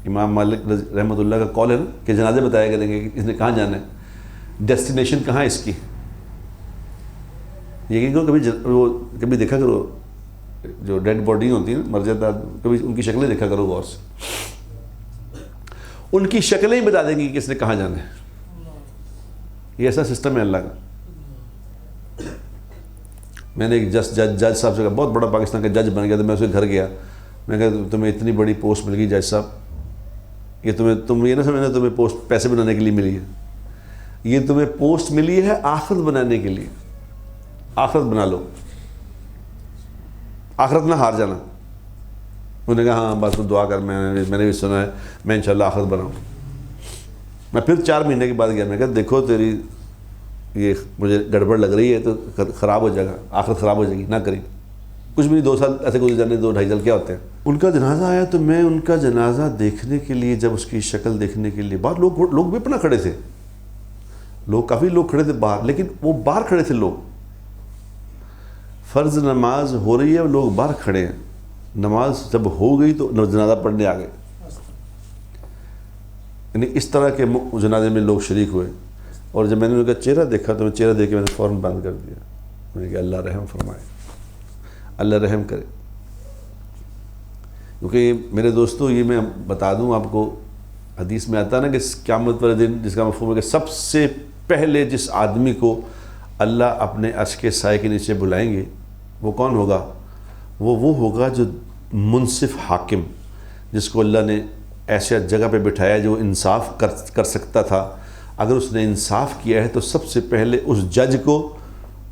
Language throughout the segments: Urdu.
امام مالک رحمۃ اللہ کا قول ہے نا کہ جنازے بتایا کریں گے کہ اس نے کہاں جانا ہے، ڈیسٹینیشن کہاں ہے اس کی. یقین کرو کبھی دیکھا کرو جو ڈیڈ باڈی ہوتی ہیں مر جاتا، کبھی ان کی شکلیں دیکھا کرو غور سے، ان کی شکلیں ہی بتا دیں گی کہ اس نے کہاں جانا ہے. یہ ایسا سسٹم ہے اللہ کا. میں نے ایک جج صاحب سے کہا، بہت بڑا پاکستان کا جج بن گیا، تو میں اس کے گھر گیا، میں کہا تمہیں اتنی بڑی پوسٹ مل گئی جج صاحب، یہ تم یہ نہ سمجھنا تمہیں پوسٹ پیسے بنانے کے لیے ملی ہے، یہ تمہیں پوسٹ ملی ہے آخرت بنانے کے لیے. آخرت بنا لو، آخرت نہ ہار جانا. انہوں نے کہا ہاں بس تو دعا کر، میں نے بھی سنا ہے، میں انشاءاللہ آخرت بناؤں. میں پھر 4 مہینے کے بعد گیا، میں کہا دیکھو تیری یہ مجھے گڑبڑ لگ رہی ہے، تو خراب ہو جائے گا، آخرت خراب ہو جائے گی، نہ کریں. کچھ بھی نہیں، 2 سال ایسے گزر جانے، 2-2.5 سال کیا ہوتے ہیں. ان کا جنازہ آیا تو میں ان کا جنازہ دیکھنے کے لیے، جب اس کی شکل دیکھنے کے لیے، باہر لوگ بھی اپنا کھڑے تھے، کافی لوگ کھڑے تھے باہر، لیکن وہ باہر کھڑے تھے لوگ. فرض نماز ہو رہی ہے، لوگ باہر کھڑے ہیں. نماز جب ہو گئی تو جنازہ پڑھنے آ گئے. یعنی اس طرح کے جنازے میں لوگ شریک ہوئے. اور جب میں نے ان کا چہرہ دیکھا تو میں چہرہ دیکھ کے میں نے فوراً بند کر دیا. میں نے کہا اللہ رحم فرمائے، اللہ رحم کرے. کیونکہ میرے دوستو یہ میں بتا دوں آپ کو، حدیث میں آتا ہے نا کہ قیامت والے دن جس کا مفہوم ہے کہ سب سے پہلے جس آدمی کو اللہ اپنے عرش کے سائے کے نیچے بلائیں گے وہ کون ہوگا؟ وہ ہوگا جو منصف حاکم، جس کو اللہ نے ایسے جگہ پہ بٹھایا جو انصاف کر سکتا تھا. اگر اس نے انصاف کیا ہے تو سب سے پہلے اس جج کو،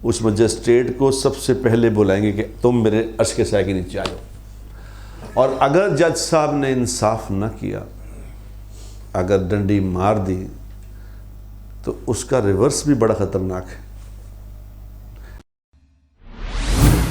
اس مجسٹریٹ کو سب سے پہلے بلائیں گے کہ تم میرے عرش کے سائے کے نیچے آ جاؤ. اور اگر جج صاحب نے انصاف نہ کیا، اگر ڈنڈی مار دی، تو اس کا ریورس بھی بڑا خطرناک ہے.